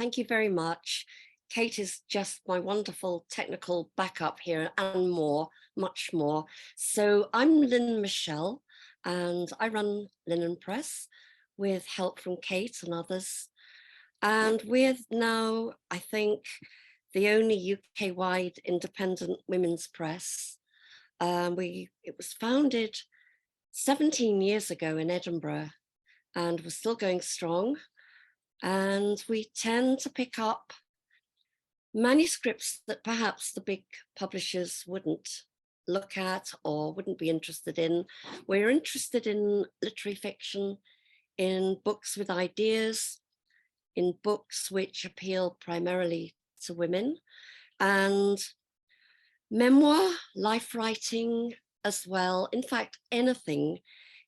Thank you very much. Kate is just my wonderful technical backup here and more, much more. So I'm Lynn Michelle and I run Linen Press with help from Kate and others. And we're now, I think, the only UK-wide independent women's press. It was founded 17 years ago in Edinburgh and we're still going strong. And we tend to pick up manuscripts that perhaps the big publishers wouldn't look at or wouldn't be interested in. We're interested in literary fiction, in books with ideas, in books which appeal primarily to women, and memoir, life writing as well. In fact, anything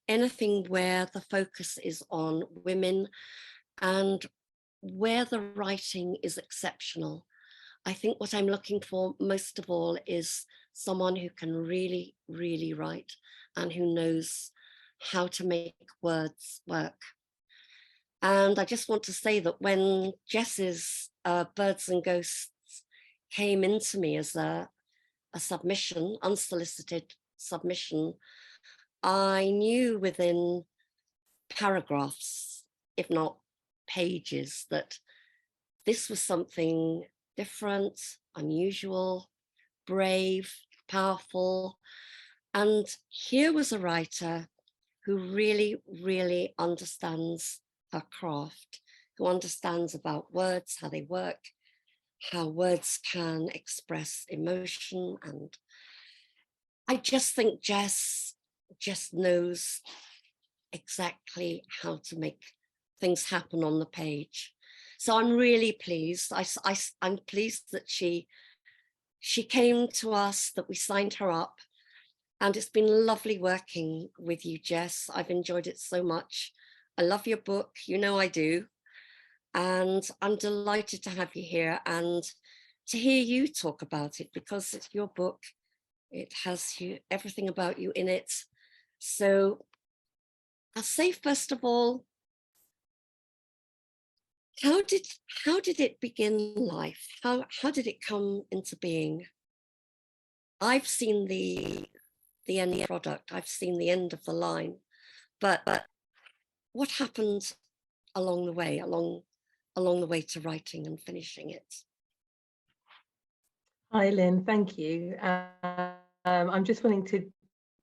where the focus is on women and where the writing is exceptional. I think what I'm looking for most of all is someone who can really, really write and who knows how to make words work. And I just want to say that when Jess's Birds and Ghosts came into me as a submission, unsolicited submission, I knew within paragraphs, if not pages, that this was something different, unusual, brave, powerful. And here was a writer who really, really understands her craft, who understands about words, how they work, how words can express emotion. And I just think Jess just knows exactly how to make things happen on the page. So I'm really pleased. I'm pleased that she came to us, that we signed her up. And it's been lovely working with you, Jess. I've enjoyed it so much. I love your book, you know I do. And I'm delighted to have you here and to hear you talk about it, because it's your book. It has everything about you in it. So I'll say, first of all, how did it begin life? How did it come into being? I've seen the end product. I've seen the end of the line, but what happened along the way, along the way to writing and finishing it? Hi, Lynn. Thank you. I'm just wanting to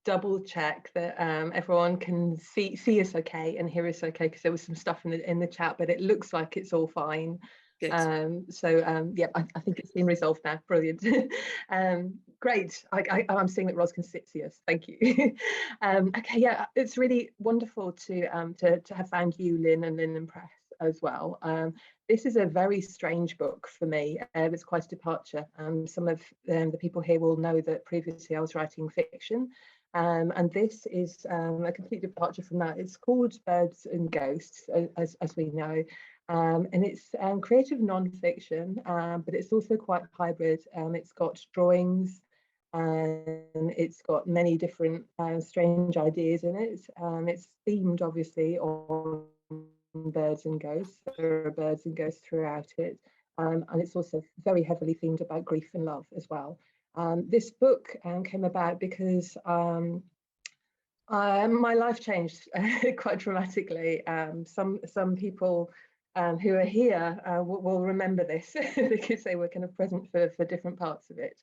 double check that everyone can see us okay and hear us okay, because there was some stuff in the chat, but it looks like it's all fine. Yeah, I think it's been resolved now. Brilliant. Great. I'm seeing that Ros can see us. Thank you. Okay, yeah, it's really wonderful to have found you, Lynn, and Linen Press as well. This is a very strange book for me. It's quite a departure. Some of the people here will know that previously I was writing fiction. And this is a complete departure from that. It's called Birds and Ghosts, as we know, and it's creative non-fiction, but it's also quite hybrid. It's got drawings, and it's got many different strange ideas in it. It's themed, obviously, on birds and ghosts. There are birds and ghosts throughout it, and it's also very heavily themed about grief and love as well. This book came about because my life changed quite dramatically. Some people who are here will remember this because they were kind of present for different parts of it.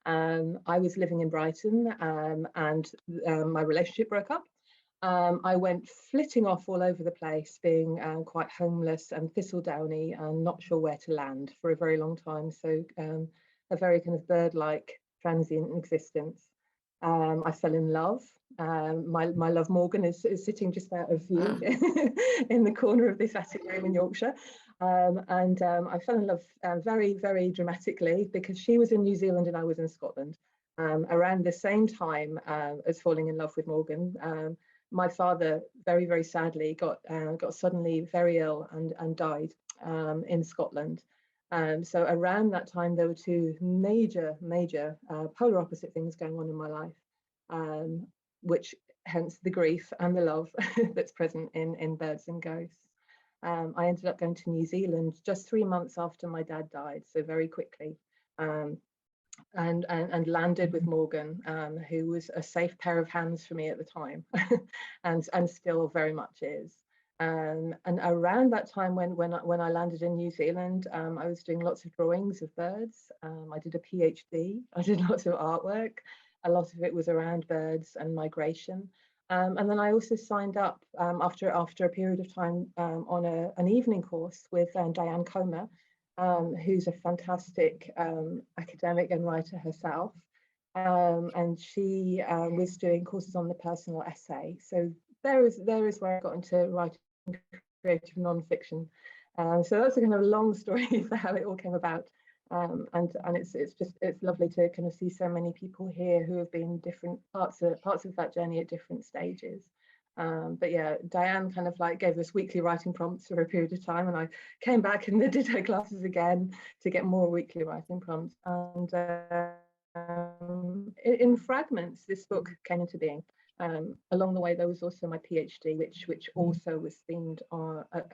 I was living in Brighton and my relationship broke up. I went flitting off all over the place, being quite homeless and thistledowny and not sure where to land for a very long time. So a very kind of bird-like transient existence. I fell in love. My love Morgan is sitting just out of view in the corner of this attic room in Yorkshire. And I fell in love very, very dramatically because she was in New Zealand and I was in Scotland. Around the same time as falling in love with Morgan, my father very, very sadly got suddenly very ill and died in Scotland. So around that time, there were two major polar opposite things going on in my life, which hence the grief and the love that's present in Birds and Ghosts. I ended up going to New Zealand just 3 months after my dad died, so very quickly. And landed with Morgan, who was a safe pair of hands for me at the time, and still very much is. And around that time when I landed in New Zealand, I was doing lots of drawings of birds. I did a PhD. I did lots of artwork. A lot of it was around birds and migration. And then I also signed up after a period of time on an evening course with Diane Comer, who's a fantastic academic and writer herself. And she was doing courses on the personal essay. So there is where I got into writing creative nonfiction. So that's a kind of long story for how it all came about. And it's lovely to kind of see so many people here who have been different parts of that journey at different stages. But yeah, Diane kind of like gave us weekly writing prompts for a period of time, and I came back and did her classes again to get more weekly writing prompts. And in fragments, this book came into being. Along the way, there was also my PhD, which also was themed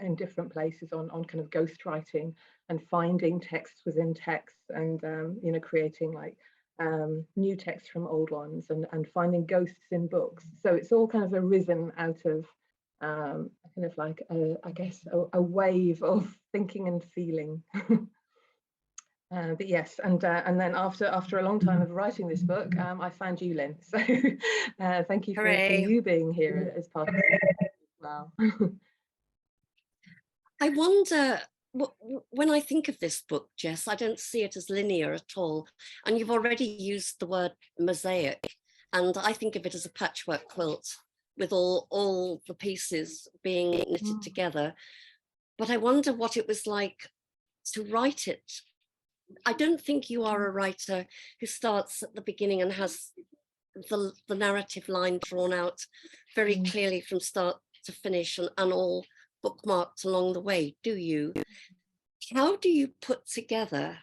in different places on kind of ghostwriting and finding texts within texts, and you know, creating like new texts from old ones, and finding ghosts in books. So it's all kind of arisen out of kind of like I guess a wave of thinking and feeling. But yes, and then after a long time of writing this book, I found you, Lynn. So thank you for you being here as part of it as well. I wonder, when I think of this book, Jess, I don't see it as linear at all. And you've already used the word mosaic, and I think of it as a patchwork quilt with all the pieces being knitted together. But I wonder what it was like to write it. I don't think you are a writer who starts at the beginning and has the narrative line drawn out very clearly from start to finish and all bookmarked along the way, do you? How do you put together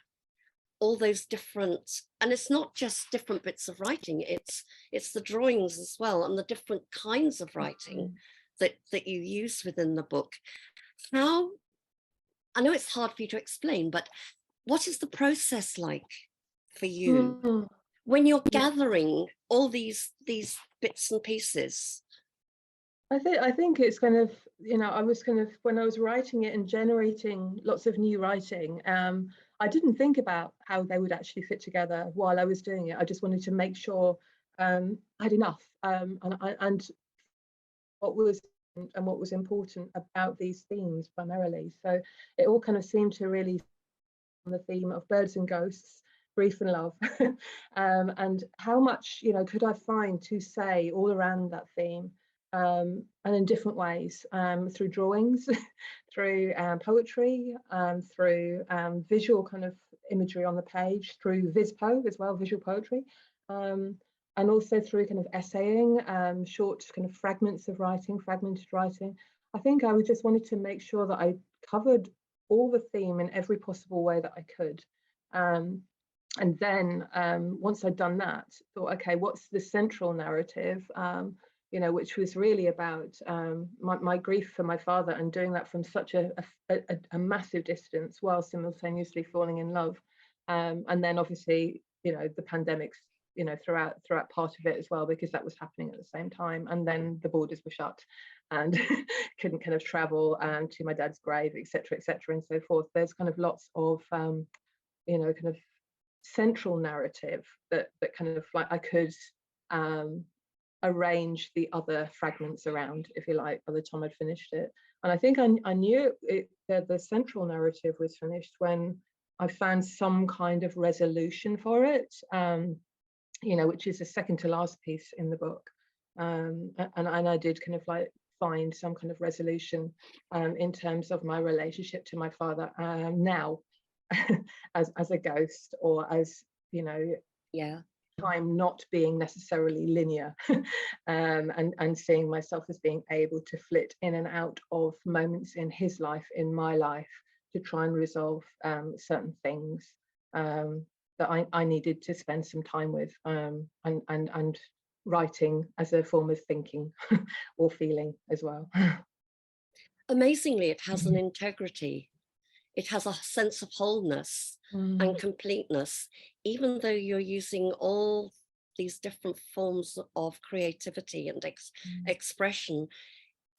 all those different, and it's not just different bits of writing, it's the drawings as well, and the different kinds of writing that you use within the book. How, I know it's hard for you to explain, but what is the process like for you when you're gathering all these bits and pieces? I think it's kind of, you know, I was kind of, when I was writing it and generating lots of new writing, I didn't think about how they would actually fit together while I was doing it. I just wanted to make sure I had enough, and what was important about these themes primarily. So it all kind of seemed to really on the theme of birds and ghosts, grief and love, and how much, you know, could I find to say all around that theme, and in different ways, through drawings, through poetry, through visual kind of imagery on the page, through vispo as well, visual poetry, and also through kind of essaying, short kind of fragments of writing, fragmented writing. I think I just wanted to make sure that I covered all the theme in every possible way that I could. And then once I'd done that, thought, okay, what's the central narrative? You know, which was really about my grief for my father, and doing that from such a massive distance while simultaneously falling in love. And then obviously, you know, the pandemics, you know, throughout part of it as well, because that was happening at the same time. And then the borders were shut and couldn't kind of travel to my dad's grave, etc., and so forth. There's kind of lots of, you know, kind of central narrative that kind of like I could arrange the other fragments around, if you like, by the time I'd finished it. And I think I knew that the central narrative was finished when I found some kind of resolution for it, you know, which is the second to last piece in the book. And I did kind of like find some kind of resolution in terms of my relationship to my father now as a ghost, or as, you know, time not being necessarily linear, and seeing myself as being able to flit in and out of moments in his life, in my life, to try and resolve certain things that I needed to spend some time with, and writing as a form of thinking or feeling as well. amazingly, it has an integrity. It has a sense of wholeness and completeness, even though you're using all these different forms of creativity and expression.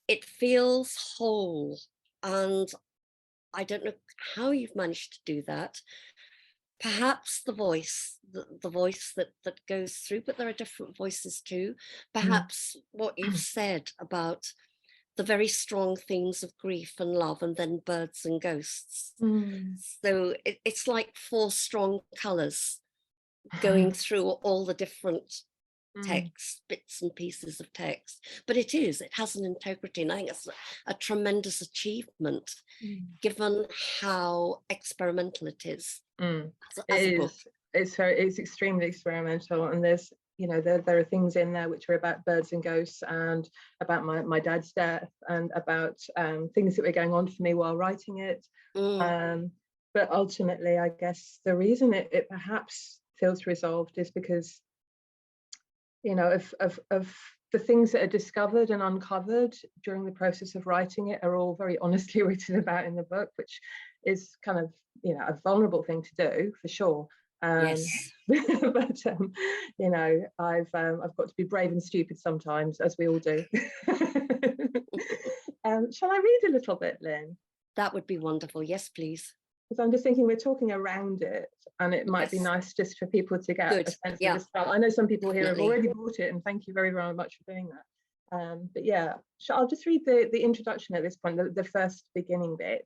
It feels whole. And I don't know how you've managed to do that. Perhaps the voice, the voice that goes through, but there are different voices too. Perhaps what you've said about the very strong themes of grief and love, and then birds and ghosts. So it's like four strong colours going through all the different text, bits and pieces of text. But it has an integrity, and I think it's a tremendous achievement given how experimental it is as a book. It's extremely experimental, and there's, you know, there are things in there which are about birds and ghosts, and about my dad's death, and about things that were going on for me while writing it. But ultimately, I guess the reason it perhaps feels resolved is because, you know, of the things that are discovered and uncovered during the process of writing it are all very honestly written about in the book, which is kind of, you know, a vulnerable thing to do for sure. Yes. But you know, I've got to be brave and stupid sometimes, as we all do. Shall I read a little bit, Lynn? That would be wonderful. Yes, please. Because I'm just thinking we're talking around it, and it might be nice just for people to get a sense of the style. I know some people here have already bought it, and thank you very, very much for doing that. But yeah, I'll just read the introduction at this point, the first beginning bit,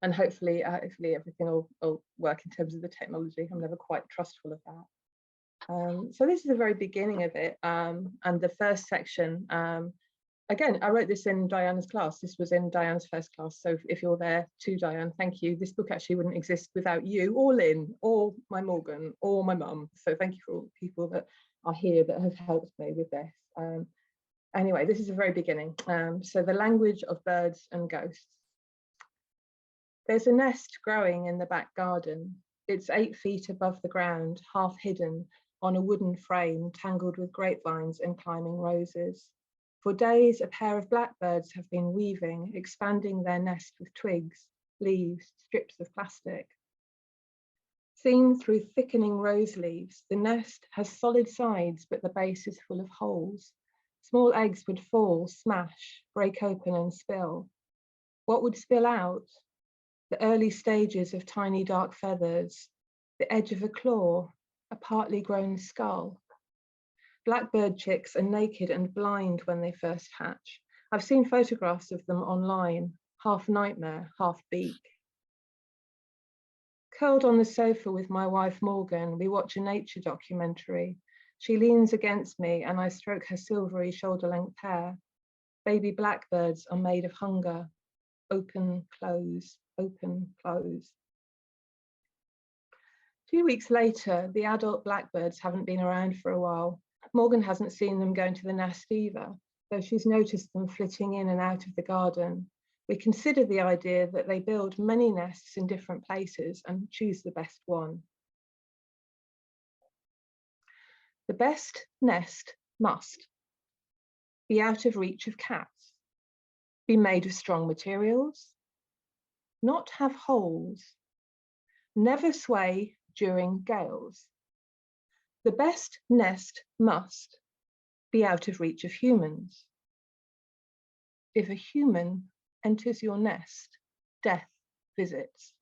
and hopefully everything will work in terms of the technology. I'm never quite trustful of that. So this is the very beginning of it, and the first section. Again, I wrote this in Diana's class. This was in Diana's first class. So if you're there too, Diane, thank you. This book actually wouldn't exist without you, or Lynn, or my Morgan, or my mum. So thank you for all the people that are here that have helped me with this. Anyway, this is the very beginning. So the language of birds and ghosts. There's a nest growing in the back garden. It's 8 feet above the ground, half hidden on a wooden frame tangled with grapevines and climbing roses. For days, a pair of blackbirds have been weaving, expanding their nest with twigs, leaves, strips of plastic. Seen through thickening rose leaves, the nest has solid sides, but the base is full of holes. Small eggs would fall, smash, break open and spill. What would spill out? The early stages of tiny dark feathers, the edge of a claw, a partly grown skull. Blackbird chicks are naked and blind when they first hatch. I've seen photographs of them online, half nightmare, half beak. Curled on the sofa with my wife Morgan, we watch a nature documentary. She leans against me and I stroke her silvery shoulder-length hair. Baby blackbirds are made of hunger. Open, close, open, close. A few weeks later, the adult blackbirds haven't been around for a while. Morgan hasn't seen them going to the nest either, though she's noticed them flitting in and out of the garden. We consider the idea that they build many nests in different places and choose the best one. The best nest must be out of reach of cats, be made of strong materials, not have holes, never sway during gales. The best nest must be out of reach of humans. If a human enters your nest, death visits.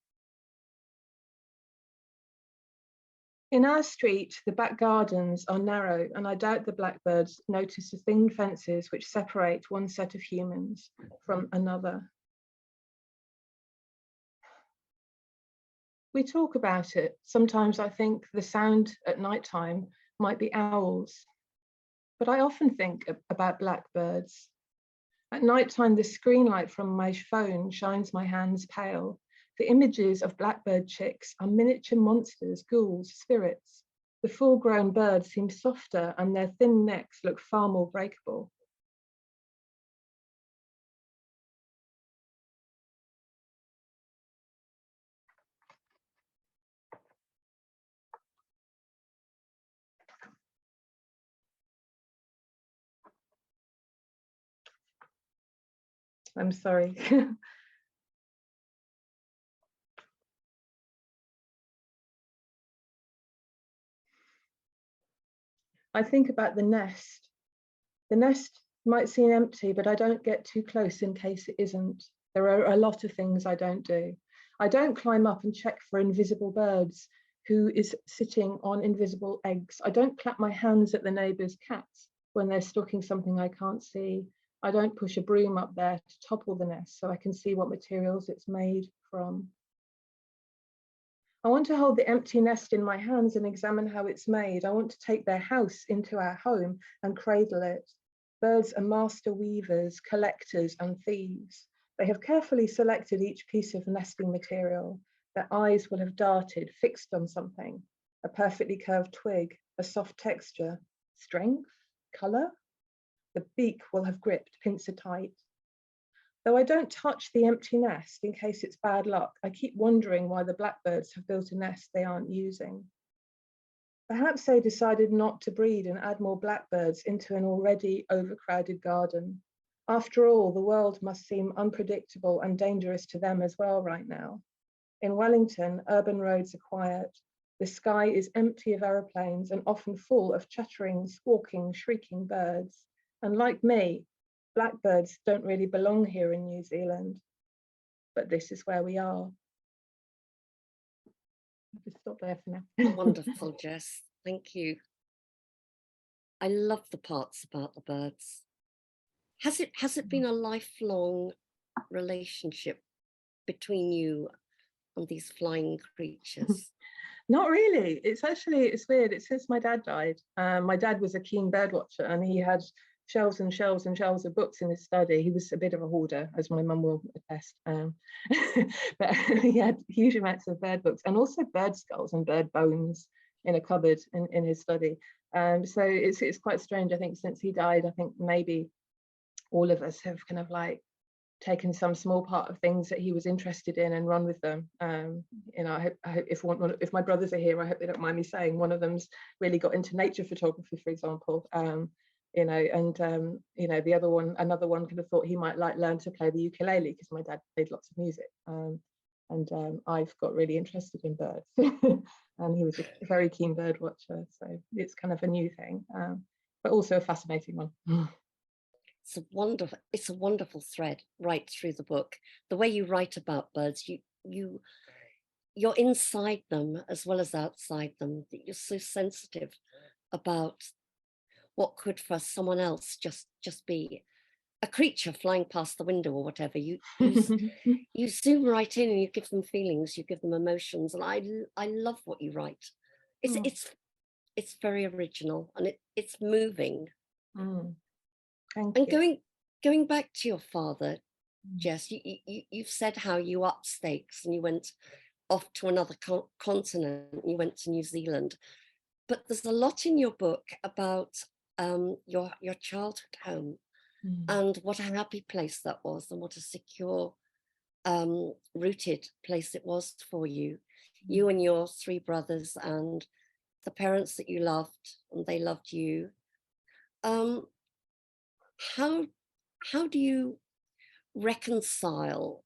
In our street, the back gardens are narrow, and I doubt the blackbirds notice the thin fences which separate one set of humans from another. We talk about it. Sometimes I think the sound at nighttime might be owls, but I often think about blackbirds. At nighttime, the screen light from my phone shines my hands pale. The images of blackbird chicks are miniature monsters, ghouls, spirits. The full-grown birds seem softer and their thin necks look far more breakable. I'm sorry. I think about the nest. The nest might seem empty, but I don't get too close in case it isn't. There are a lot of things I don't do. I don't climb up and check for invisible birds who is sitting on invisible eggs. I don't clap my hands at the neighbour's cats when they're stalking something I can't see. I don't push a broom up there to topple the nest so I can see what materials it's made from. I want to hold the empty nest in my hands and examine how it's made. I want to take their house into our home and cradle it. Birds are master weavers, collectors, and thieves. They have carefully selected each piece of nesting material. Their eyes will have darted, fixed on something, a perfectly curved twig, a soft texture, strength, colour. The beak will have gripped pincer tight. Though I don't touch the empty nest in case it's bad luck, I keep wondering why the blackbirds have built a nest they aren't using. Perhaps they decided not to breed and add more blackbirds into an already overcrowded garden. After all, the world must seem unpredictable and dangerous to them as well right now. In Wellington, urban roads are quiet. The sky is empty of aeroplanes and often full of chattering, squawking, shrieking birds. And like me, blackbirds don't really belong here in New Zealand, but this is where we are. I'll just stop there for now. Wonderful, Jess. Thank you. I love the parts about the birds. Has it been a lifelong relationship between you and these flying creatures? Not really. It's weird. It's since my dad died. My dad was a keen bird watcher, and he had shelves and shelves and shelves of books in his study. He was a bit of a hoarder, as my mum will attest. But he had huge amounts of bird books and also bird skulls and bird bones in a cupboard in his study. So it's quite strange. I think since he died, I think maybe all of us have kind of like taken some small part of things that he was interested in and run with them. You know, I hope if my brothers are here, I hope they don't mind me saying one of them's really got into nature photography, for example. You know, and you know, another one kind of thought he might like learn to play the ukulele because my dad played lots of music. And I've got really interested in birds, and he was a very keen bird watcher. So it's kind of a new thing, but also a fascinating one. It's a wonderful thread right through the book. The way you write about birds, you're inside them as well as outside them. You're so sensitive about what could for someone else just be a creature flying past the window or whatever. You zoom right in and you give them feelings, you give them emotions, and I love what you write. It's very original and it's moving. Thank And you. going back to your father, Jess, you've said how you upped stakes and you went off to another continent. You went to New Zealand, but there's a lot in your book about your childhood home and what a happy place that was, and what a secure, rooted place it was for you. You and your three brothers and the parents that you loved, and they loved you. How do you reconcile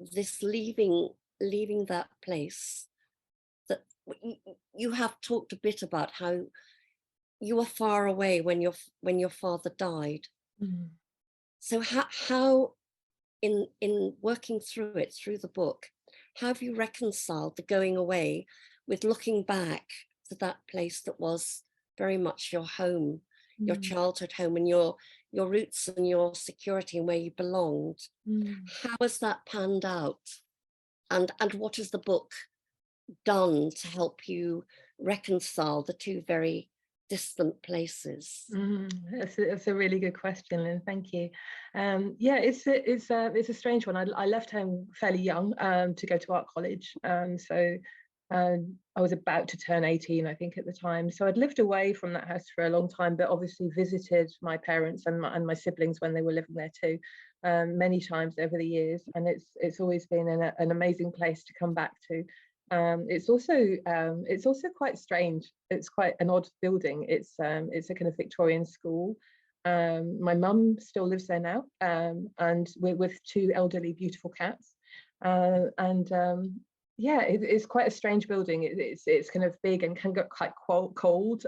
this leaving that place? That you have talked a bit about how you were far away when your father died. So how in working through it, through the book, how have you reconciled the going away with looking back to that place that was very much your home, your childhood home, and your roots and your security and where you belonged? How has that panned out? And what has the book done to help you reconcile the two very distant places? That's a really good question, Lynn. Thank you. Yeah, it's a strange one. I left home fairly young to go to art college. So I was about to turn 18, I think, at the time. So I'd lived away from that house for a long time, but obviously visited my parents and my siblings when they were living there too, many times over the years. And it's always been an amazing place to come back to. It's also quite strange. It's quite an odd building. It's a kind of Victorian school, My mum still lives there now, and we're with two elderly, beautiful cats. Yeah, it's quite a strange building. It's kind of big and can get quite cold,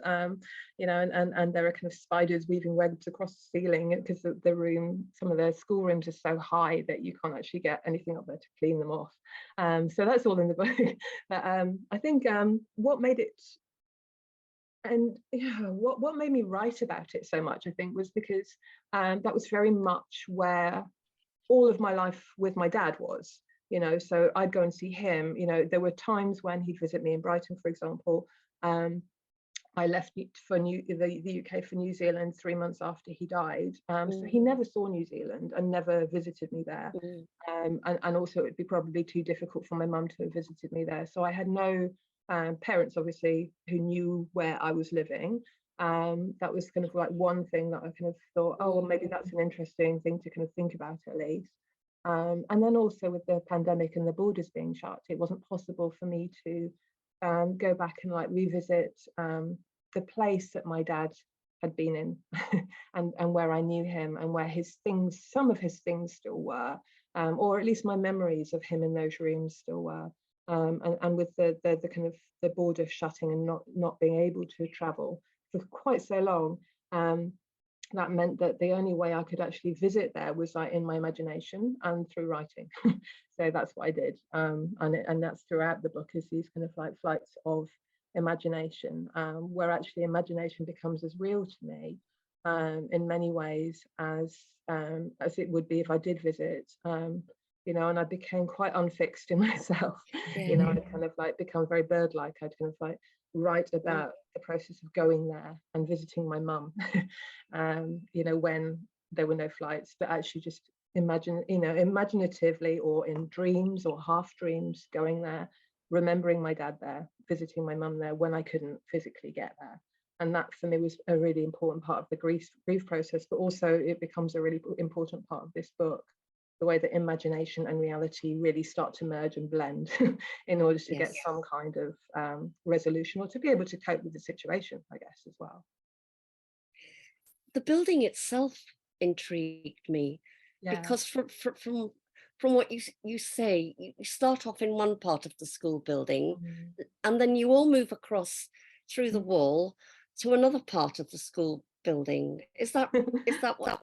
you know, and there are kind of spiders weaving webs across the ceiling because the room, some of the school rooms are so high that you can't actually get anything up there to clean them off. So that's all in the book. But I think what made it, and yeah, what made me write about it so much, I think, was because that was very much where all of my life with my dad was, you know. So I'd go and see him, you know. There were times when he'd visit me in Brighton, for example. I left for the UK for New Zealand 3 months after he died. So he never saw New Zealand and never visited me there. And also it'd be probably too difficult for my mum to have visited me there. So I had no parents, obviously, who knew where I was living. That was kind of like one thing that I kind of thought, oh, well, maybe that's an interesting thing to kind of think about at least. And then also with the pandemic and the borders being shut, it wasn't possible for me to go back and like revisit the place that my dad had been in and where I knew him and where his things, some of his things still were, or at least my memories of him in those rooms still were. And with the kind of the border shutting and not being able to travel for quite so long, that meant that the only way I could actually visit there was like in my imagination and through writing. So that's what I did, and that's throughout the book, is these kind of like flights of imagination, where actually imagination becomes as real to me in many ways as it would be if I did visit. You know, and I became quite unfixed in myself. You know, I kind of like become very bird-like. I'd kind of like write about the process of going there and visiting my mum, you know, when there were no flights, but actually just imagine, you know, imaginatively or in dreams or half dreams, going there, remembering my dad there, visiting my mum there when I couldn't physically get there. And that for me was a really important part of the grief process, but also it becomes a really important part of this book, the way that imagination and reality really start to merge and blend in order to get some kind of resolution, or to be able to cope with the situation, I guess, as well. The building itself intrigued me because from what you say, you start off in one part of the school building and then you all move across through the wall to another part of the school building. Is that what?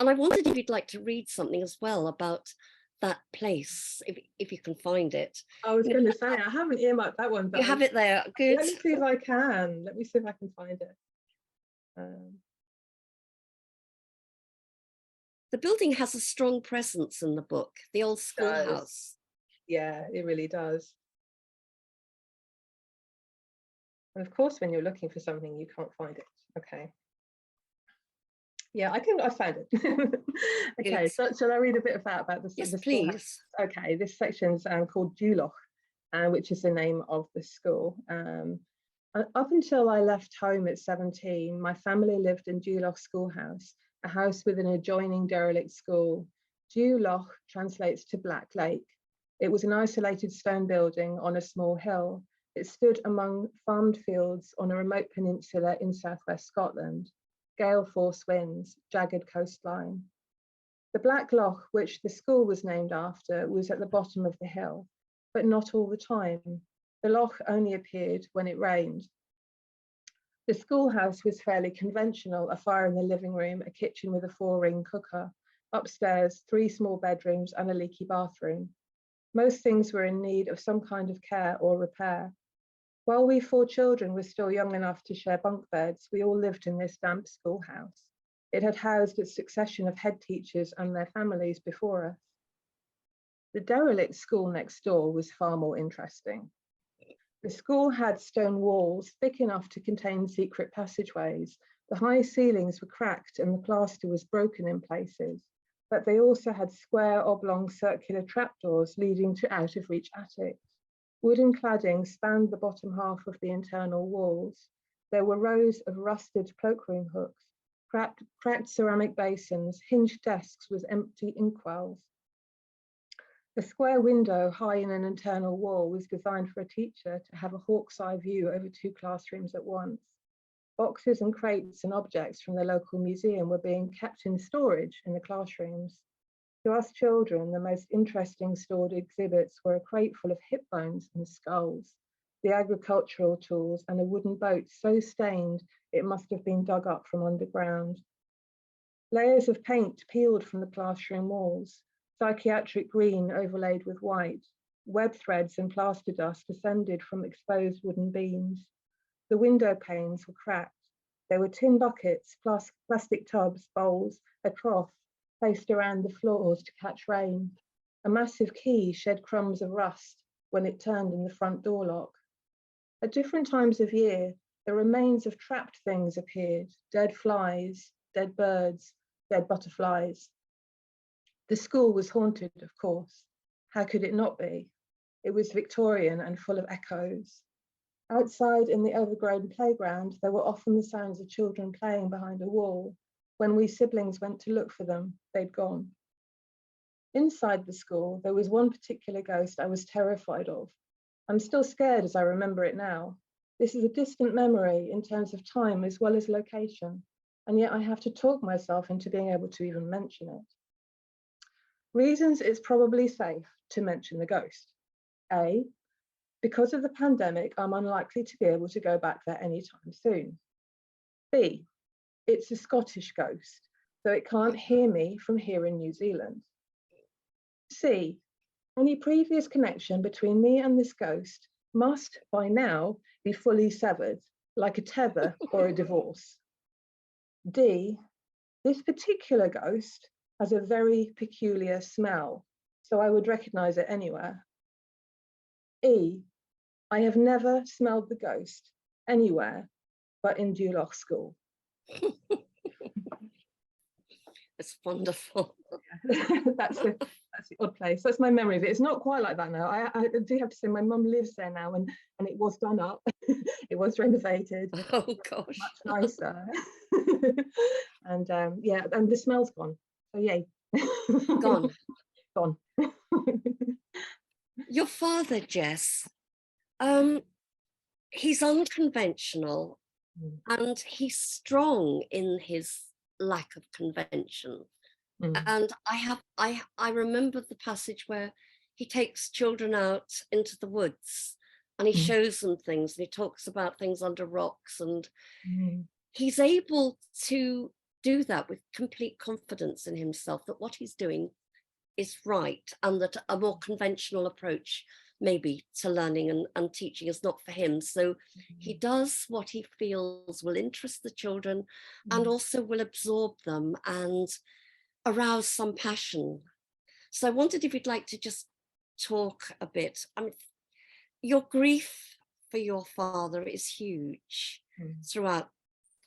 And I wondered if you'd like to read something as well about that place, if you can find it. I was going to say, I haven't earmarked that one, but you have it there. Good. Let me see if I can. Let me see if I can find it. The building has a strong presence in the book, the old schoolhouse. Yeah, it really does. And of course, when you're looking for something, you can't find it. Okay. Yeah, I found it. Okay, so shall I read a bit about this? Yes, please. Okay, this section's called Dewloch, which is the name of the school. Up until I left home at 17, my family lived in Dewloch Schoolhouse, a house with an adjoining derelict school. Dewloch translates to Black Lake. It was an isolated stone building on a small hill. It stood among farmed fields on a remote peninsula in southwest Scotland. Gale force winds, jagged coastline. The Black Loch, which the school was named after, was at the bottom of the hill, but not all the time. The loch only appeared when it rained. The schoolhouse was fairly conventional: a fire in the living room, a kitchen with a 4-ring cooker, upstairs 3 small bedrooms and a leaky bathroom. Most things were in need of some kind of care or repair. While we 4 children were still young enough to share bunk beds, we all lived in this damp schoolhouse. It had housed a succession of head teachers and their families before us. The derelict school next door was far more interesting. The school had stone walls thick enough to contain secret passageways. The high ceilings were cracked and the plaster was broken in places, but they also had square, oblong, circular trapdoors leading to out-of-reach attics. Wooden cladding spanned the bottom half of the internal walls. There were rows of rusted cloakroom hooks, cracked ceramic basins, hinged desks with empty inkwells. The square window high in an internal wall was designed for a teacher to have a hawk's eye view over 2 classrooms at once. Boxes and crates and objects from the local museum were being kept in storage in the classrooms. To us children, the most interesting stored exhibits were a crate full of hip bones and skulls, the agricultural tools, and a wooden boat so stained it must have been dug up from underground. Layers of paint peeled from the classroom walls, psychiatric green overlaid with white, web threads and plaster dust descended from exposed wooden beams. The window panes were cracked. There were tin buckets, plastic tubs, bowls, a trough placed around the floors to catch rain. A massive key shed crumbs of rust when it turned in the front door lock. At different times of year, the remains of trapped things appeared, dead flies, dead birds, dead butterflies. The school was haunted, of course. How could it not be? It was Victorian and full of echoes. Outside in the overgrown playground, there were often the sounds of children playing behind a wall. When we siblings went to look for them, they'd gone. Inside the school, there was one particular ghost I was terrified of. I'm still scared as I remember it now. This is a distant memory in terms of time as well as location, and yet I have to talk myself into being able to even mention it. Reasons it's probably safe to mention the ghost. A, because of the pandemic, I'm unlikely to be able to go back there anytime soon. B, it's a Scottish ghost, so it can't hear me from here in New Zealand. C, any previous connection between me and this ghost must by now be fully severed, like a tether or a divorce. D, this particular ghost has a very peculiar smell, so I would recognise it anywhere. E, I have never smelled the ghost anywhere but in Duloch School. It's wonderful. That's the odd place. That's my memory of it. It's not quite like that now. I do have to say my mum lives there now, and it was done up. It was renovated. Oh gosh, much nicer. And yeah, and the smell's gone. So yay. gone. Gone. Your father, Jess, he's unconventional and he's strong in his lack of convention. And I remember the passage where he takes children out into the woods and he shows them things and he talks about things under rocks, and he's able to do that with complete confidence in himself that what he's doing is right, and that a more conventional approach maybe to learning and teaching is not for him. So he does what he feels will interest the children and also will absorb them and arouse some passion. So I wondered if you'd like to just talk a bit. I mean, your grief for your father is huge throughout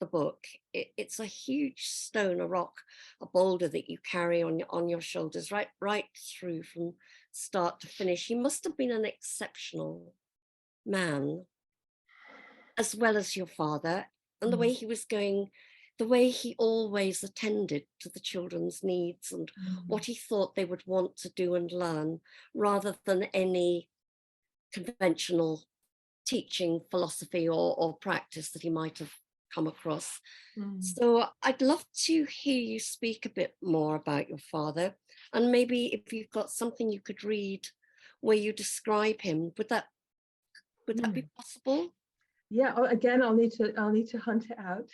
the book. It's a huge stone, a rock, a boulder that you carry on your shoulders right through from start to finish. He must have been an exceptional man, as well as your father, and the way he was going, the way he always attended to the children's needs and what he thought they would want to do and learn, rather than any conventional teaching philosophy or practice that he might have come across. So I'd love to hear you speak a bit more about your father, and maybe if you've got something you could read where you describe him, would that be possible? Yeah, again, I'll need to hunt it out.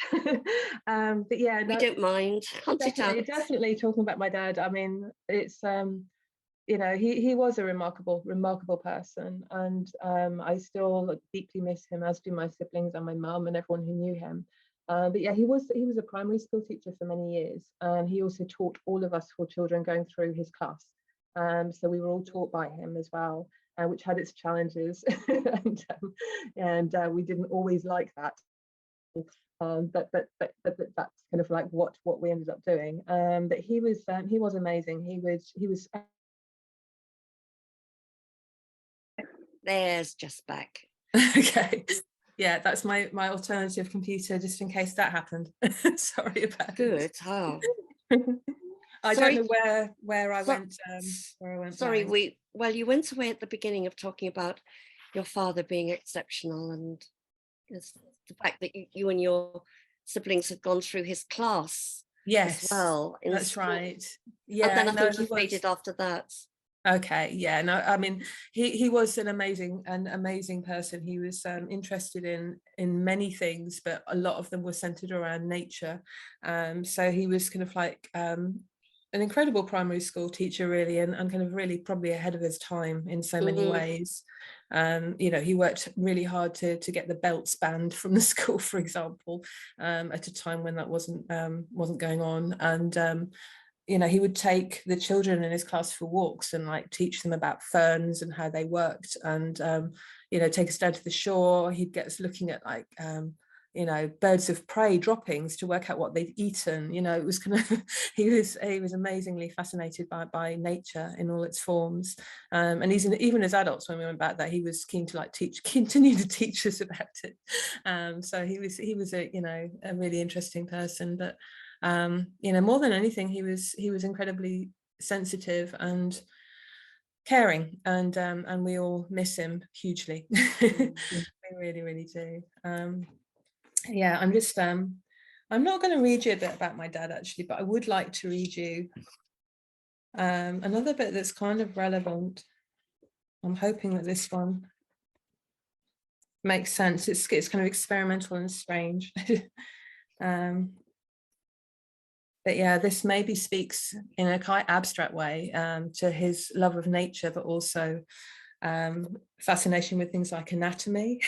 But yeah, we don't mind. Hunt it out. Definitely talking about my dad. I mean, it's you know, he was a remarkable person, and I still deeply miss him, as do my siblings and my mum and everyone who knew him. But yeah, he was a primary school teacher for many years, and he also taught all of us 4 children going through his class. So we were all taught by him as well, which had its challenges, and we didn't always like that. But that's kind of like what we ended up doing. But he was amazing. He was. There's just back. Okay. Yeah, that's my alternative computer, just in case that happened. Sorry about Good. Oh. I don't know where I went. Where I went. Sorry, you went away at the beginning of talking about your father being exceptional and the fact that you and your siblings had gone through his class Yes, as well. In that's school. right. And Yeah, then I no, think he he faded was. after that. Okay, yeah, no, I mean, he was an amazing person. He was interested in many things, but a lot of them were centered around nature. So he was kind of like an incredible primary school teacher, really, and kind of really probably ahead of his time in so many ways. You know, he worked really hard to get the belts banned from the school, for example, at a time when that wasn't going on. And you know, he would take the children in his class for walks and like teach them about ferns and how they worked, and you know, take us down to the shore. He'd get us looking at like you know, birds of prey droppings to work out what they'd eaten. You know, it was kind of he was amazingly fascinated by nature in all its forms. And even as adults, when we went back there, he was keen to like continue to teach us about it. So he was a, you know, a really interesting person. But you know, more than anything, he was incredibly sensitive and caring, and we all miss him hugely. We really do. Yeah, I'm just I'm not going to read you a bit about my dad actually, but I would like to read you another bit that's kind of relevant. I'm hoping that this one makes sense. It's kind of experimental and strange. But yeah, this maybe speaks in a quite abstract way to his love of nature, but also fascination with things like anatomy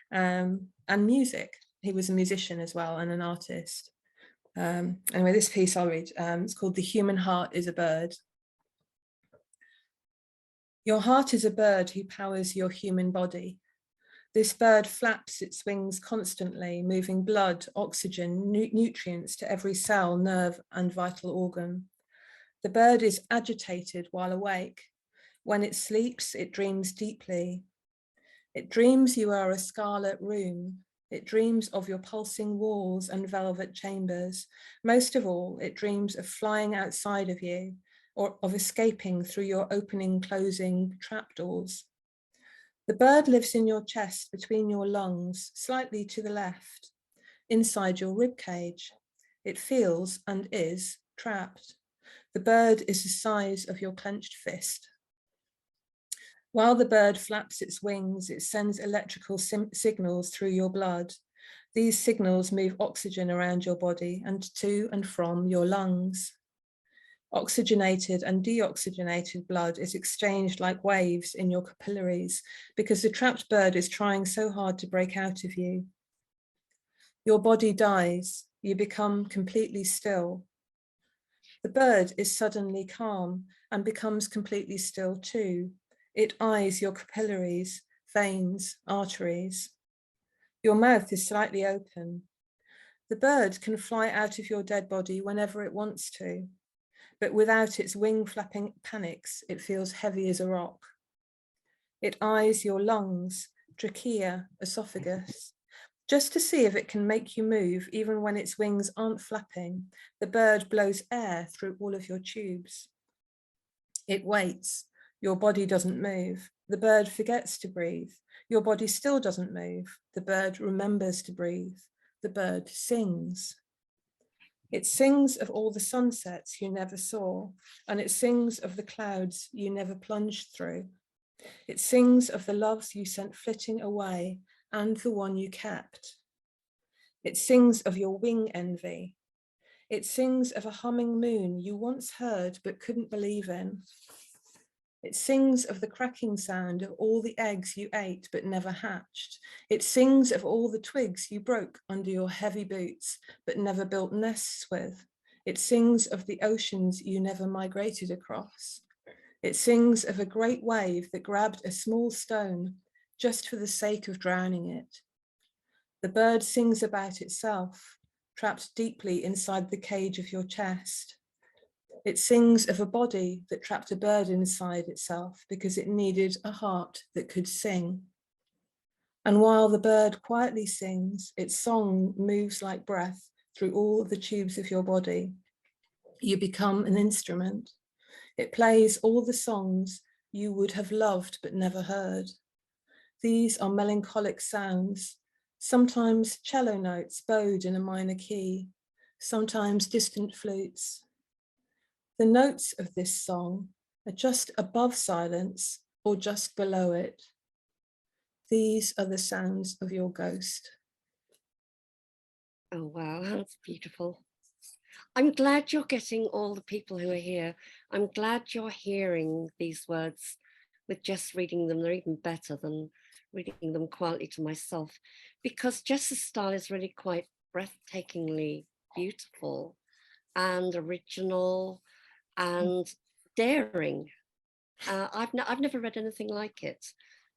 and music. He was a musician as well and an artist. Anyway, this piece I'll read. It's called "The Human Heart is a Bird." Your heart is a bird who powers your human body. This bird flaps its wings constantly, moving blood, oxygen, nutrients to every cell, nerve, and vital organ. The bird is agitated while awake. When it sleeps, it dreams deeply. It dreams you are a scarlet room. It dreams of your pulsing walls and velvet chambers. Most of all, it dreams of flying outside of you, or of escaping through your opening, closing trapdoors. The bird lives in your chest, between your lungs, slightly to the left, inside your rib cage. It feels and is trapped. The bird is the size of your clenched fist. While the bird flaps its wings, it sends electrical signals through your blood. These signals move oxygen around your body and to and from your lungs. Oxygenated and deoxygenated blood is exchanged like waves in your capillaries because the trapped bird is trying so hard to break out of you. Your body dies, you become completely still. The bird is suddenly calm and becomes completely still too. It eyes your capillaries, veins, arteries. Your mouth is slightly open. The bird can fly out of your dead body whenever it wants to. But without its wing flapping panics, it feels heavy as a rock. It eyes your lungs, trachea, esophagus. Just to see if it can make you move, even when its wings aren't flapping, the bird blows air through all of your tubes. It waits. Your body doesn't move. The bird forgets to breathe. Your body still doesn't move. The bird remembers to breathe. The bird sings. It sings of all the sunsets you never saw, and it sings of the clouds you never plunged through. It sings of the loves you sent flitting away and the one you kept. It sings of your wing envy. It sings of a humming moon you once heard but couldn't believe in. It sings of the cracking sound of all the eggs you ate but never hatched. It sings of all the twigs you broke under your heavy boots but never built nests with. It sings of the oceans you never migrated across. It sings of a great wave that grabbed a small stone just for the sake of drowning it. The bird sings about itself, trapped deeply inside the cage of your chest. It sings of a body that trapped a bird inside itself because it needed a heart that could sing. And while the bird quietly sings, its song moves like breath through all the tubes of your body. You become an instrument. It plays all the songs you would have loved but never heard. These are melancholic sounds, sometimes cello notes bowed in a minor key, sometimes distant flutes. The notes of this song are just above silence or just below it. These are the sounds of your ghost. Oh, wow, that's beautiful. I'm glad you're getting all the people who are here. I'm glad you're hearing these words with Jess reading them. They're even better than reading them quietly to myself, because Jess's style is really quite breathtakingly beautiful and original and daring. I've never read anything like it,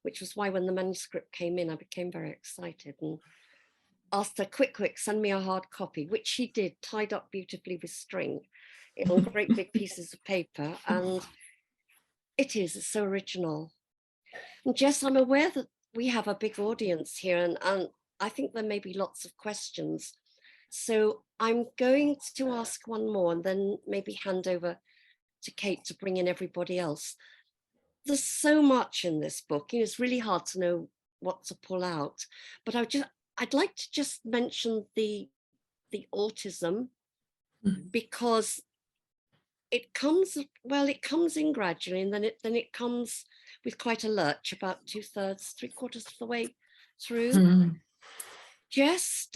which was why when the manuscript came in, I became very excited and asked her, quick, send me a hard copy, which she did, tied up beautifully with string on great big pieces of paper. And it's so original. And Jess, I'm aware that we have a big audience here, and I think there may be lots of questions. So I'm going to ask one more and then maybe hand over to Kate to bring in everybody else. There's so much in this book. It's really hard to know what to pull out, but I'd like to just mention the autism, because it comes in gradually, and then it comes with quite a lurch about 2/3, 3/4 of the way through. Jess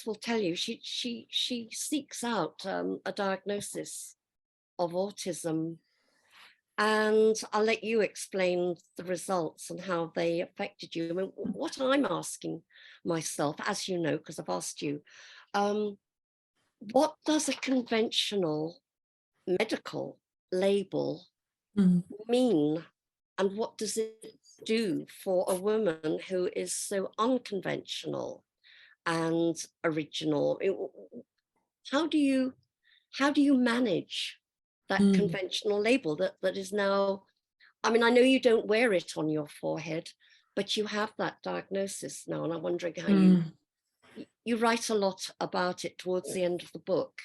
will tell you, she seeks out a diagnosis of autism, and I'll let you explain the results and how they affected you. I mean, what I'm asking myself, as you know, because I've asked you, what does a conventional medical label mean, and what does it do for a woman who is so unconventional and original? How do you manage that conventional label that is now, I mean, I know you don't wear it on your forehead, but you have that diagnosis now, and I'm wondering how you write a lot about it towards the end of the book,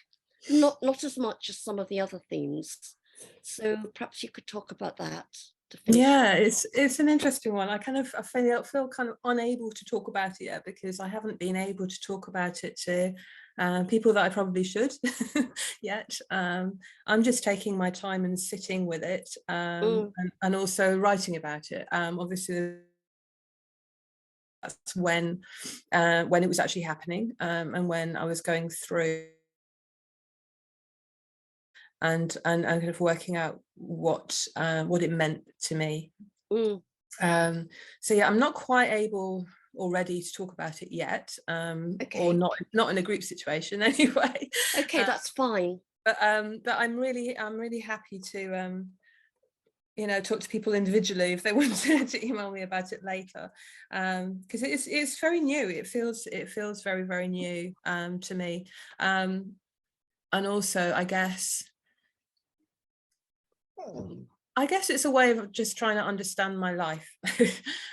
not as much as some of the other themes. So perhaps you could talk about that to finish. Yeah, it's an interesting one. I feel kind of unable to talk about it yet, because I haven't been able to talk about it to people that I probably should yet. I'm just taking my time and sitting with it, and also writing about it. Obviously, that's when it was actually happening, and when I was going through and kind of working out what it meant to me. So yeah, I'm not quite able or ready to talk about it yet, or not in a group situation anyway. Okay, that's fine. But I'm really happy to talk to people individually if they want to email me about it later, because it's very new. It feels very, very new to me, and also I guess it's a way of just trying to understand my life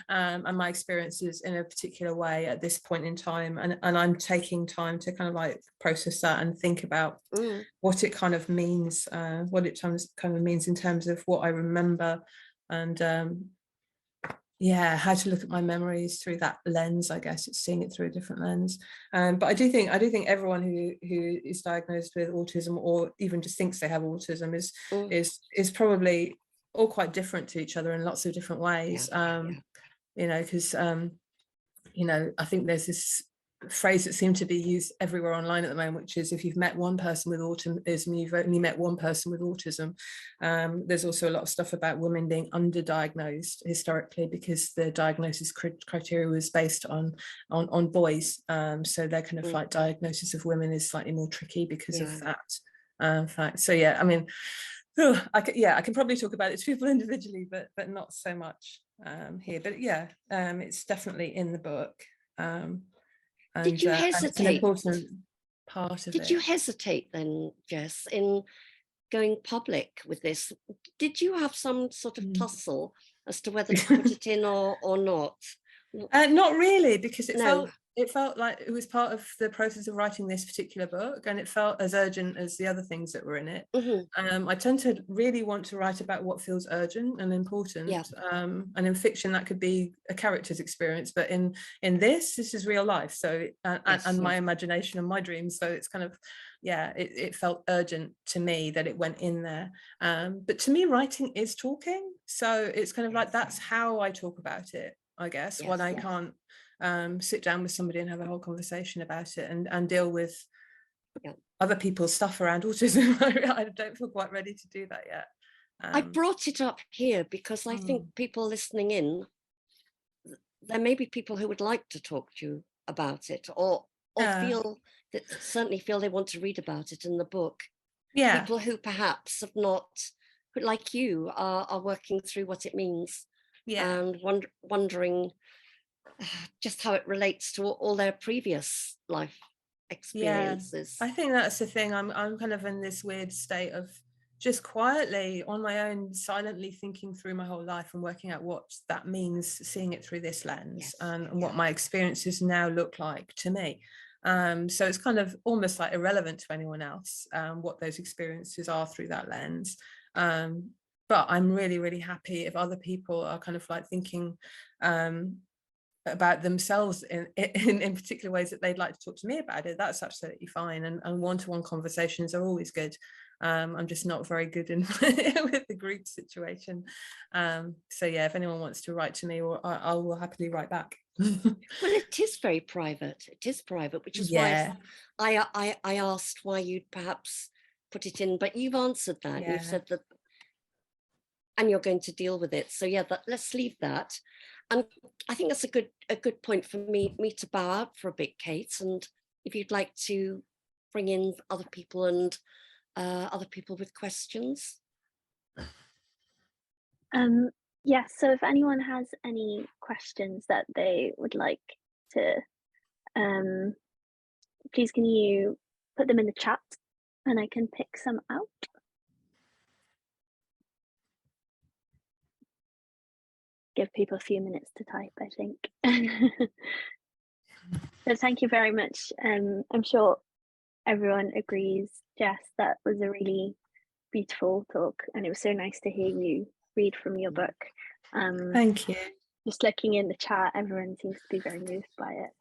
and my experiences in a particular way at this point in time, and I'm taking time to kind of like process that and think about what it kind of means, what it kind of means in terms of what I remember, and how to look at my memories through that lens. I guess it's seeing it through a different lens, but I do think everyone who is diagnosed with autism, or even just thinks they have autism, is probably all quite different to each other in lots of different ways. Because I think there's this phrase that seems to be used everywhere online at the moment, which is, if you've met one person with autism, you've only met one person with autism. There's also a lot of stuff about women being underdiagnosed historically, because the diagnosis criteria was based on boys, so their kind of like diagnosis of women is slightly more tricky because of that fact. So yeah, I mean, I can probably talk about it to people individually, but not so much here. But it's definitely in the book. Did you hesitate? It's an important part of it. Did you hesitate then, Jess, in going public with this? Did you have some sort of tussle as to whether to put it in or not? Not really, because it it felt like it was part of the process of writing this particular book, and it felt as urgent as the other things that were in it. I tend to really want to write about what feels urgent and important. Yeah. And in fiction that could be a character's experience, but in this is real life, so and my imagination and my dreams, so it's kind of, yeah, it felt urgent to me that it went in there. But to me, writing is talking, so it's kind of like that's how I talk about it, I guess, when I can't sit down with somebody and have a whole conversation about it and deal with other people's stuff around autism. I don't feel quite ready to do that yet. I brought it up here because I think people listening in, there may be people who would like to talk to you about it, or certainly feel they want to read about it in the book. Yeah. People who perhaps have not, who, like you, are working through what it means, and wondering just how it relates to all their previous life experiences. I think that's the thing. I'm kind of in this weird state of just quietly on my own, silently thinking through my whole life and working out what that means, seeing it through this lens, and what my experiences now look like to me. So it's kind of almost like irrelevant to anyone else what those experiences are through that lens. But I'm really, really happy if other people are kind of like thinking about themselves in particular ways that they'd like to talk to me about it. That's absolutely fine, and one-to-one conversations are always good. I'm just not very good in with the group situation. So yeah, if anyone wants to write to me, or I will happily write back. Well, it is very private. It is private, which is why I asked why you'd perhaps put it in, but you've answered that. You've said that, and you're going to deal with it. So yeah, let's leave that. And I think that's a good point for me to bow out for a bit, Kate. And if you'd like to bring in other people and other people with questions. Yes, so if anyone has any questions that they would like to, please can you put them in the chat and I can pick some out. Give people a few minutes to type, I think. So thank you very much. I'm sure everyone agrees, Jess, that was a really beautiful talk, and it was so nice to hear you read from your book. Thank you. Just looking in the chat, everyone seems to be very moved by it.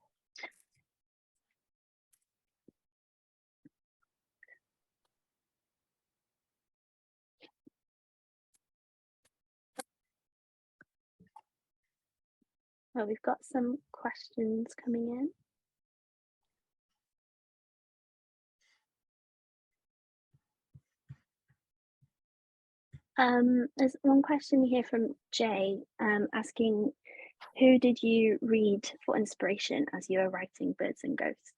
Well, we've got some questions coming in. There's one question here from Jay asking, who did you read for inspiration as you were writing Birds and Ghosts?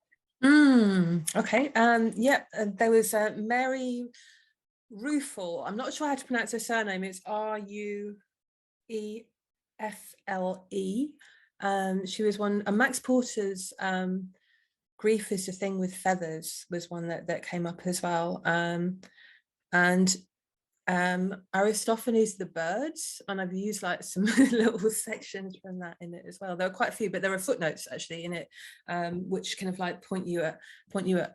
Okay. There was Mary Ruffle. I'm not sure how to pronounce her surname. It's Ruefle. She was one. Max Porter's Grief is a Thing with Feathers was one that came up as well. And Aristophanes the Birds, and I've used like some little sections from that in it as well. There are quite a few, but there are footnotes actually in it, which kind of like point you at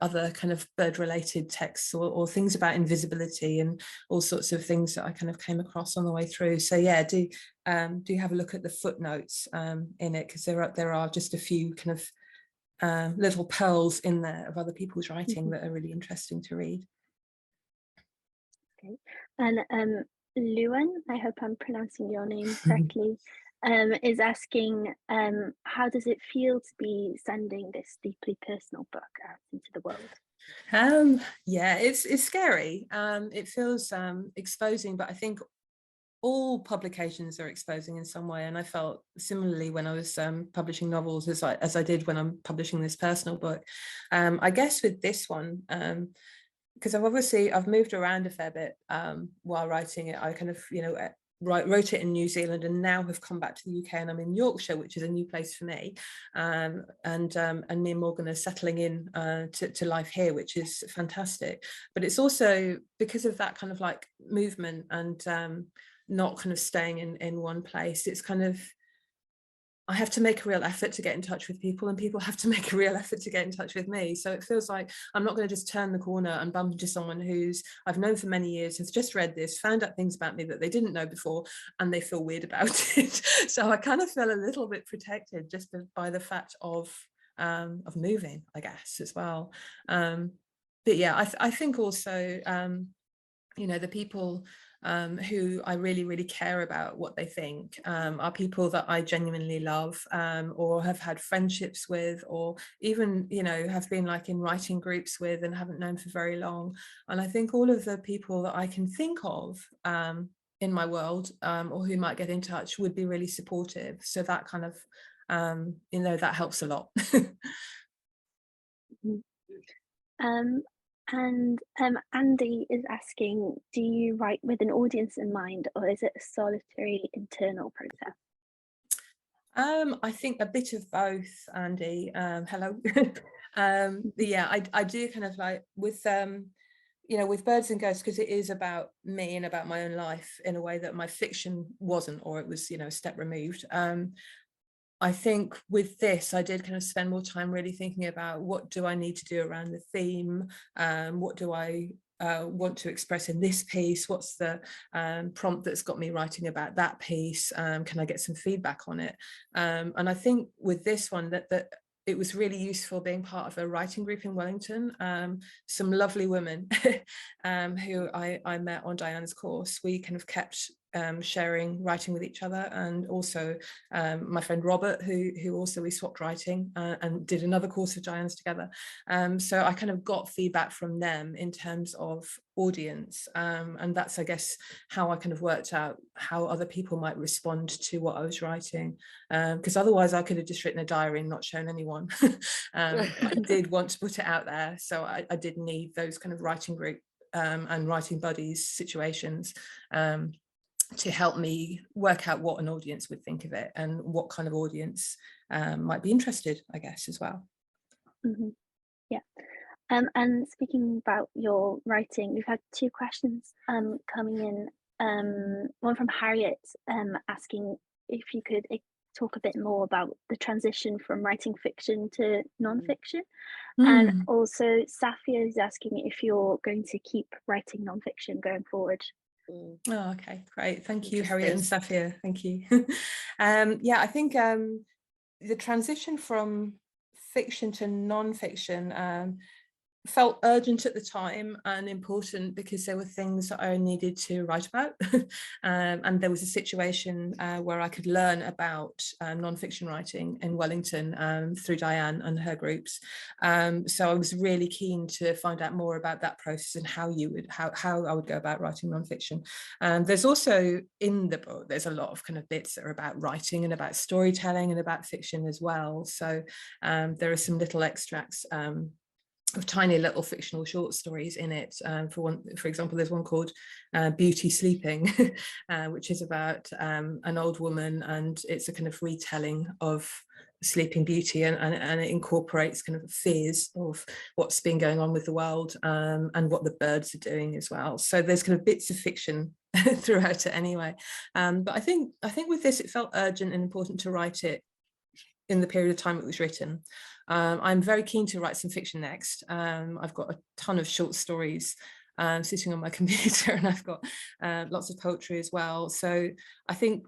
other kind of bird related texts or things about invisibility and all sorts of things that I kind of came across on the way through. So yeah, do have a look at the footnotes in it, because there are just a few kind of little pearls in there of other people's writing that are really interesting to read. Okay. And Luan, I hope I'm pronouncing your name correctly, is asking, how does it feel to be sending this deeply personal book out into the world? Yeah, it's scary. It feels exposing, but I think all publications are exposing in some way, and I felt similarly when I was publishing novels as I did when I'm publishing this personal book. I guess with this one, because I've moved around a fair bit while writing it. I kind of, wrote it in New Zealand and now have come back to the UK, and I'm in Yorkshire, which is a new place for me. And me and Morgan are settling in to life here, which is fantastic. But it's also because of that kind of like movement and not kind of staying in one place. It's kind of, I have to make a real effort to get in touch with people, and people have to make a real effort to get in touch with me. So it feels like I'm not going to just turn the corner and bump into someone who's I've known for many years, has just read this, found out things about me that they didn't know before, and they feel weird about it. So I kind of feel a little bit protected just by the fact of moving, I guess, as well. But yeah, I think also, you know, the people who I really, really care about what they think are people that I genuinely love, or have had friendships with, or even, you know, have been like in writing groups with and haven't known for very long. And I think all of the people that I can think of in my world, or who might get in touch, would be really supportive. So that kind of, you know, that helps a lot. And Andy is asking, do you write with an audience in mind, or is it a solitary internal process? I think a bit of both, Andy. Hello. Yeah, I do kind of like with you know, with Birds and Ghosts, because it is about me and about my own life in a way that my fiction wasn't, or it was, you know, a step removed. I think with this, I did kind of spend more time really thinking about what do I need to do around the theme, what do I want to express in this piece, what's the prompt that's got me writing about that piece, can I get some feedback on it? And I think with this one that it was really useful being part of a writing group in Wellington. Some lovely women who I met on Diane's course. We kind of kept sharing writing with each other, and also my friend Robert, who also we swapped writing and did another course of Diane's together. So I kind of got feedback from them in terms of audience, and that's, I guess, how I kind of worked out how other people might respond to what I was writing, because otherwise I could have just written a diary and not shown anyone. I did want to put it out there, so I did need those kind of writing group and writing buddies situations to help me work out what an audience would think of it and what kind of audience might be interested, I guess, as well. Yeah. And speaking about your writing, we've had two questions coming in. One from Harriet asking if you could talk a bit more about the transition from writing fiction to non-fiction. And also Safia is asking if you're going to keep writing non-fiction going forward. Oh, okay, great. Thank you, Harriet and Safia. Thank you. Yeah, I think the transition from fiction to non-fiction felt urgent at the time and important because there were things that I needed to write about. And there was a situation where I could learn about non-fiction writing in Wellington through Diane and her groups. So I was really keen to find out more about that process and how I would go about writing non-fiction. There's also in the book, there's a lot of kind of bits that are about writing and about storytelling and about fiction as well. So there are some little extracts of tiny little fictional short stories in it. For example, there's one called Beauty Sleeping, which is about an old woman, and it's a kind of retelling of Sleeping Beauty, and it incorporates kind of fears of what's been going on with the world, and what the birds are doing as well. So there's kind of bits of fiction throughout it anyway. But I think with this, it felt urgent and important to write it in the period of time it was written. I'm very keen to write some fiction next. I've got a ton of short stories sitting on my computer, and I've got lots of poetry as well. So I think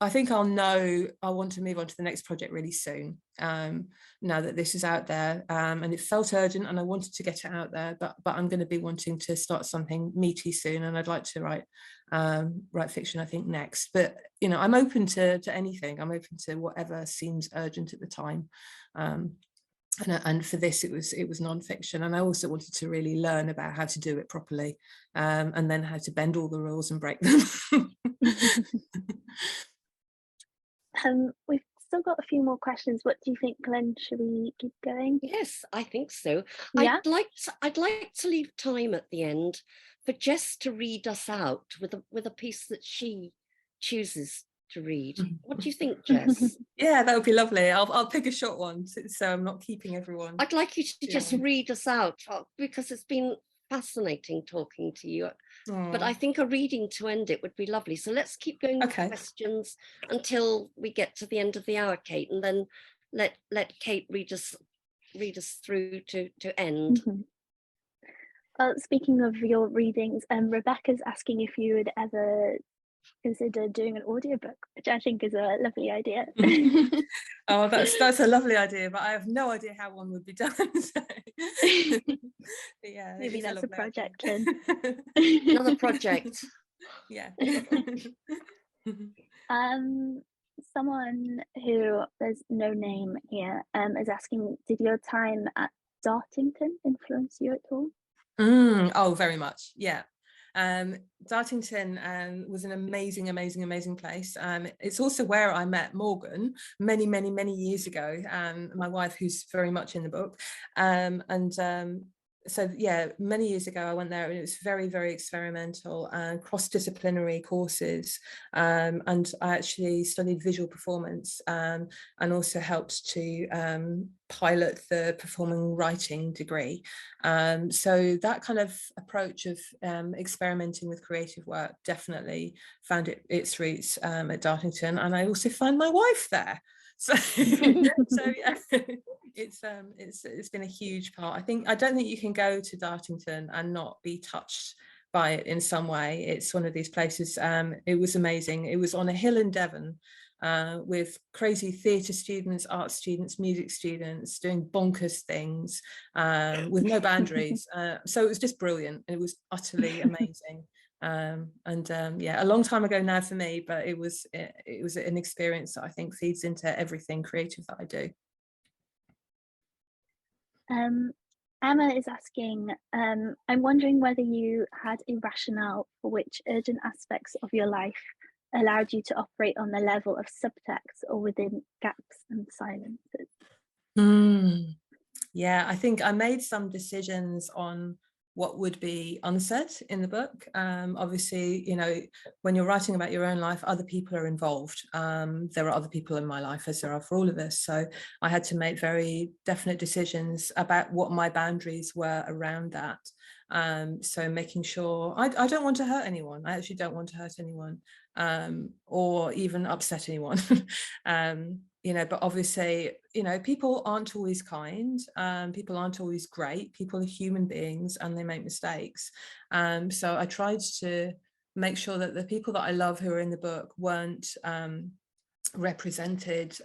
I'll know I want to move on to the next project really soon, now that this is out there, and it felt urgent and I wanted to get it out there, but I'm going to be wanting to start something meaty soon, and I'd like to write fiction, I think, next. But you know, I'm open to anything. I'm open to whatever seems urgent at the time. And for this, it was non-fiction, and I also wanted to really learn about how to do it properly, and then how to bend all the rules and break them. We've still got a few more questions. What do you think, Glenn? Should we keep going? Yes, I think so. Yeah. I'd like to leave time at the end for Jess to read us out with a piece that she chooses to read. What do you think, Jess? Yeah, that would be lovely. I'll pick a short one, so I'm not keeping everyone. I'd like you to just read us out, because it's been fascinating talking to you. But Aw. I think a reading to end it would be lovely. So let's keep going with Okay. questions until we get to the end of the hour, Kate, and then let Kate read us through to end. Mhm. Well, speaking of your readings, Rebecca's asking if you would ever consider doing an audiobook, which I think is a lovely idea. Oh, that's a lovely idea, but I have no idea how one would be done. So. Yeah, Maybe that's a project, Lynn. Another project. Yeah. Someone who there's no name here is asking, did your time at Dartington influence you at all? Oh, very much. Yeah. Dartington was an amazing place. It's also where I met Morgan many years ago, my wife, who's very much in the book. So yeah, many years ago I went there, and it was very experimental and cross-disciplinary courses, and I actually studied visual performance, and also helped to pilot the performing writing degree. So that kind of approach of experimenting with creative work definitely found its roots at Dartington, and I also found my wife there. So yeah, it's been a huge part. I don't think you can go to Dartington and not be touched by it in some way. It's one of these places. It was amazing. It was on a hill in Devon, with crazy theatre students, art students, music students doing bonkers things, with no boundaries. So it was just brilliant. It was utterly amazing. Yeah, a long time ago now for me, but it was an experience that I think feeds into everything creative that I do. Emma is asking, I'm wondering whether you had a rationale for which urgent aspects of your life allowed you to operate on the level of subtext or within gaps and silences. Yeah, I think I made some decisions on what would be unsaid in the book. Obviously, you know, when you're writing about your own life, other people are involved. There are other people in my life, as there are for all of us. So I had to make very definite decisions about what my boundaries were around that. So making sure I don't want to hurt anyone. I actually don't want to hurt anyone, or even upset anyone. You know, but obviously, you know, people aren't always kind. People aren't always great. People are human beings and they make mistakes. So I tried to make sure that the people that I love who are in the book weren't represented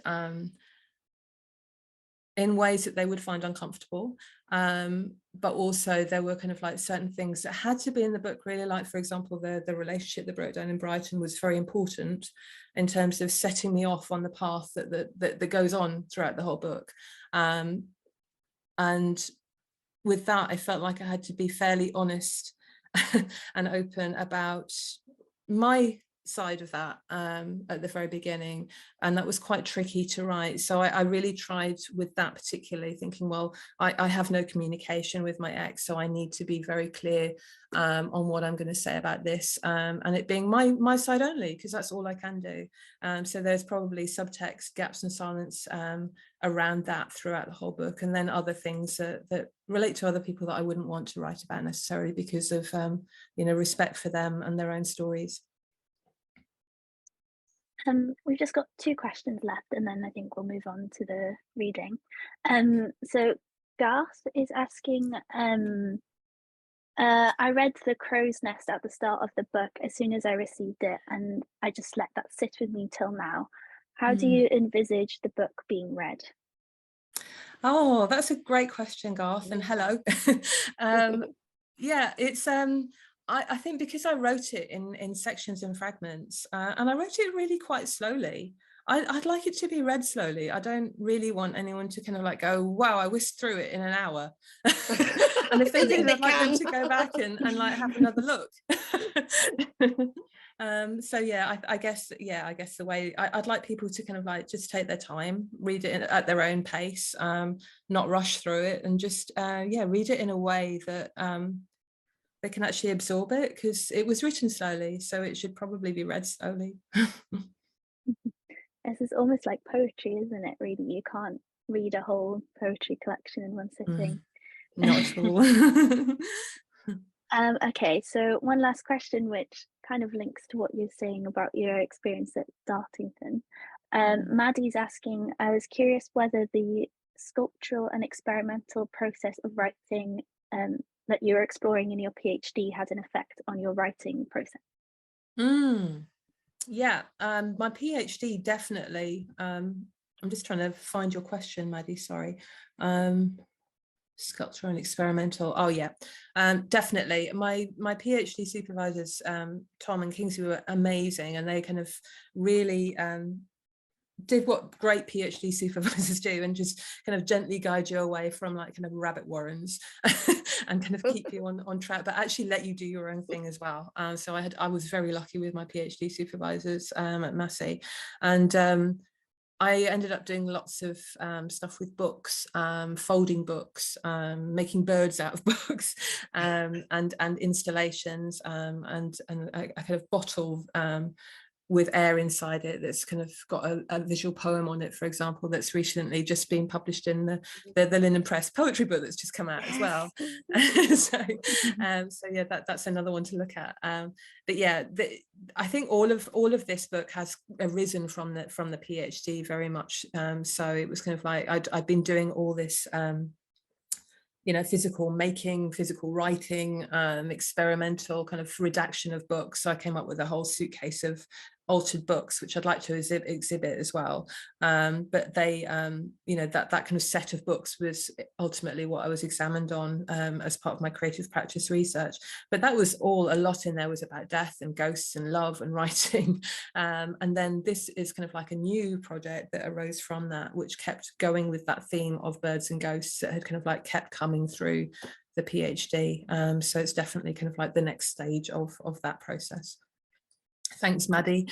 in ways that they would find uncomfortable. But also there were kind of like certain things that had to be in the book, really, like, for example, the relationship that broke down in Brighton was very important in terms of setting me off on the path that goes on throughout the whole book. And with that, I felt like I had to be fairly honest and open about my side of that at the very beginning, and that was quite tricky to write. So I really tried with that, particularly thinking, well, I have no communication with my ex, so I need to be very clear on what I'm going to say about this, and it being my side only, because that's all I can do. So there's probably subtext, gaps and silence around that throughout the whole book, and then other things that relate to other people that I wouldn't want to write about necessarily because of you know, respect for them and their own stories. We've just got 2 questions left, and then I think we'll move on to the reading. So Garth is asking, I read The Crow's Nest at the start of the book as soon as I received it, and I just let that sit with me till now. How do you envisage the book being read? Oh, that's a great question, Garth, and hello. Yeah, it's I think because I wrote it in sections and fragments, and I wrote it really quite slowly. I'd like it to be read slowly. I don't really want anyone to kind of like go, wow, I whisked through it in an hour. And if they did, I'd like them to go back and like have another look. So yeah, I guess the way I'd like people to kind of like just take their time, read it at their own pace, not rush through it, and just read it in a way that they can actually absorb it, because it was written slowly, so it should probably be read slowly. This is almost like poetry, isn't it? Really, you can't read a whole poetry collection in one sitting. Not at all. Okay, so one last question, which kind of links to what you're saying about your experience at Dartington. Maddie's asking, I was curious whether the sculptural and experimental process of writing that you're exploring in your PhD had an effect on your writing process. Yeah, my PhD definitely. I'm just trying to find your question, Maddie, sorry. Sculptural and experimental. Oh yeah, definitely. My PhD supervisors, Tom and Kingsley, were amazing, and they kind of really did what great PhD supervisors do, and just kind of gently guide you away from like kind of rabbit warrens and kind of keep you on track, but actually let you do your own thing as well. So I was very lucky with my PhD supervisors at Massey, and I ended up doing lots of stuff with books, folding books, making birds out of books, and installations, and a kind of bottle with air inside it that's kind of got a visual poem on it, for example, that's recently just been published in the Linen Press poetry book that's just come out as well. So yeah, that's another one to look at. But yeah, I think all of this book has arisen from the PhD very much. So it was kind of like I'd been doing all this you know, physical making, physical writing, experimental kind of redaction of books. So I came up with a whole suitcase of altered books, which I'd like to exhibit as well. But they, you know, that kind of set of books was ultimately what I was examined on as part of my creative practice research. But that was all, a lot in there was about death and ghosts and love and writing. And then this is kind of like a new project that arose from that, which kept going with that theme of birds and ghosts that had kind of like kept coming through the PhD. So it's definitely kind of like the next stage of that process. Thanks, Maddie.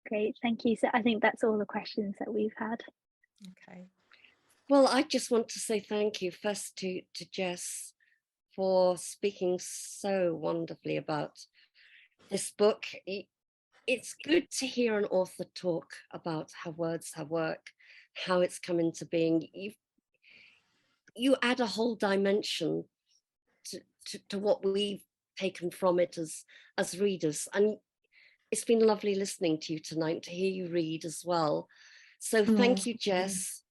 Great, thank you. So I think that's all the questions that we've had. Okay. Well, I just want to say thank you first to Jess for speaking so wonderfully about this book. It's good to hear an author talk about how words have work, how it's come into being. You add a whole dimension to what we've taken from it as readers, and it's been lovely listening to you tonight, to hear you read as well. So thank you, Jess,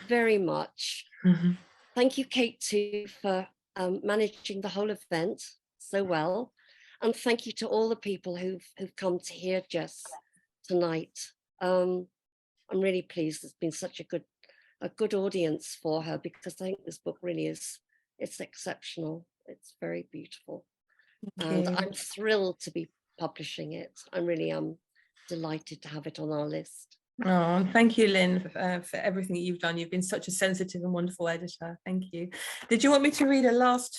very much. Thank you, Kate, too, for managing the whole event so well, and thank you to all the people who've come to hear Jess tonight. I'm really pleased. It's been such a good audience for her, because I think this book really is, it's exceptional. It's very beautiful. And I'm thrilled to be publishing it. I really am delighted to have it on our list. Oh, thank you, Lynn, for everything that you've done. You've been such a sensitive and wonderful editor. Thank you. Did you want me to read a last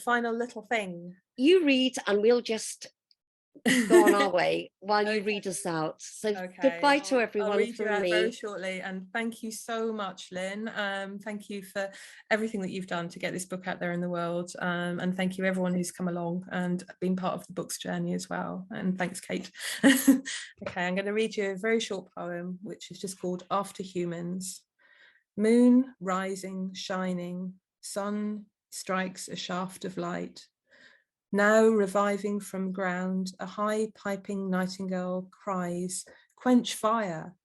final little thing? You read, and we'll just go on our way while you read us out. So goodbye to everyone. I'll read from you out me. very shortly, and thank you so much, Lynn. Thank you for everything that you've done to get this book out there in the world, and thank you everyone who's come along and been part of the book's journey as well. And thanks, Kate. Okay, I'm going to read you a very short poem, which is just called After Humans. Moon rising, shining, sun strikes a shaft of light. Now reviving from ground, a high piping nightingale cries, quench fire.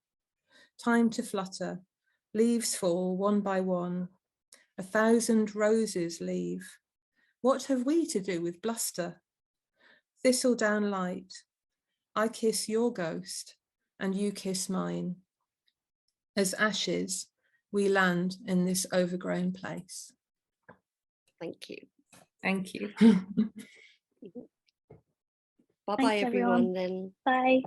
Time to flutter, leaves fall one by one. 1,000 roses leave. What have we to do with bluster? Thistledown light, I kiss your ghost and you kiss mine. As ashes, we land in this overgrown place. Thank you. Thank you. Bye-bye, everyone, then. Bye.